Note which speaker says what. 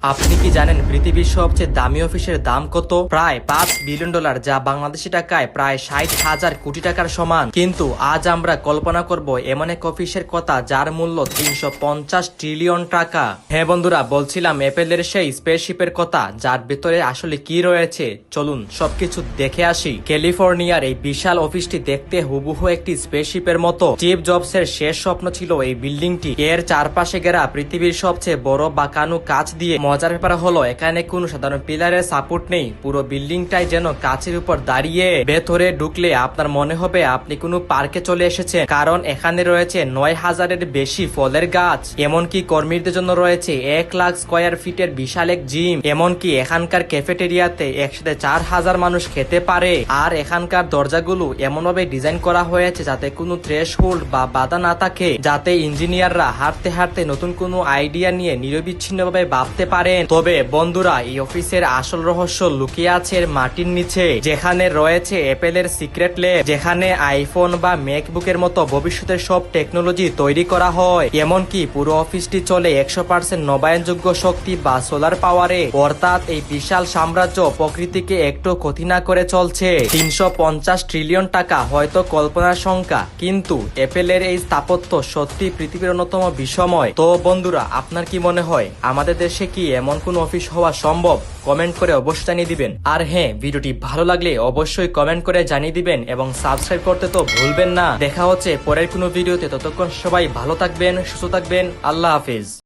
Speaker 1: আপনি কি জানেন পৃথিবীর সবচেয়ে দামি অফিসের দাম কত? প্রায় $5 বিলিয়ন, যা বাংলাদেশি টাকায় প্রায় 60,000 কোটি টাকার সমান। কিন্তু আজ আমরা কল্পনা করব এমন এক অফিসের কথা যার মূল্য 350 ট্রিলিয়ন টাকা। হ্যাঁ বন্ধুরা, বলছিলাম অ্যাপেলের সেই স্পেসশিপের কথা, যার ভেতরে আসলে কি রয়েছে। চলুন সবকিছু দেখে আসি। ক্যালিফোর্নিয়ার এই বিশাল অফিসটি দেখতে হুবহু একটি স্পেসশিপের মতো। স্টিভ জবসের শেষ স্বপ্ন ছিল এই বিল্ডিংটি। এর চারপাশে ঘেরা পৃথিবীর সবচেয়ে বড় বাঁকানো কাঁচ দিয়ে। মজার ব্যাপার হলো এখানে কোনো সাধারণ পিলারের সাপোর্ট নেই, পুরো বিল্ডিংটাই যেন কাঁচের উপর দাঁড়িয়ে। ভেতরে ঢুকলে আপনার মনে হবে আপনি কোনো পার্কে চলে এসেছেন, কারণ এখানে রয়েছে 9,000-এর বেশি ফলের গাছ। এমনকি কর্মীদের জন্য রয়েছে 1 লাখ স্কয়ার ফিটের বিশাল এক জিম। এমনকি এখানকার ক্যাফেটেরিয়াতে একসাথে 4,000 মানুষ খেতে পারে। আর এখানকার দরজাগুলো এমনভাবে ডিজাইন করা হয়েছে যাতে কোনো থ্রেশহোল্ড বা বাধা না থাকে, যাতে ইঞ্জিনিয়াররা হাঁটতে হাঁটতে নতুন কোনো আইডিয়া নিয়ে নিরবিচ্ছিন্নভাবে ভাবতে পারেন। তবে বন্ধুরা, এই অফিসের আসল রহস্য লুকিয়ে আছে মাটির নিচে, যেখানে রয়েছে অ্যাপেলের সিক্রেট ল্যাব, যেখানে আইফোন বা ম্যাকবুকের মতো ভবিষ্যতের সব টেকনোলজি তৈরি করা হয়। এমনকি পুরো অফিসটি চলে 100% নবায়নযোগ্য শক্তি বা সোলার পাওয়ারে। অর্থাৎ এই বিশাল সাম্রাজ্য প্রকৃতিকে একটু ক্ষতি না করে চলছে। 350 ট্রিলিয়ন টাকা হয়তো কল্পনার সংখ্যা, কিন্তু অ্যাপেলের এই স্থাপত্য সত্যি পৃথিবীর অন্যতম বিস্ময়। তো বন্ধুরা, আপনার কি মনে হয় আমাদের দেশে কি এমন কোন অফিস হওয়া সম্ভব? কমেন্ট করে অবশ্যই জানিয়ে দিবেন। আর হ্যাঁ, ভিডিওটি ভালো লাগলে অবশ্যই কমেন্ট করে জানিয়ে দিবেন এবং সাবস্ক্রাইব করতে তো ভুলবেন না। দেখা হচ্ছে পরের কোনো ভিডিওতে। ততক্ষণ সবাই ভালো থাকবেন, সুস্থ থাকবেন। আল্লাহ হাফিজ।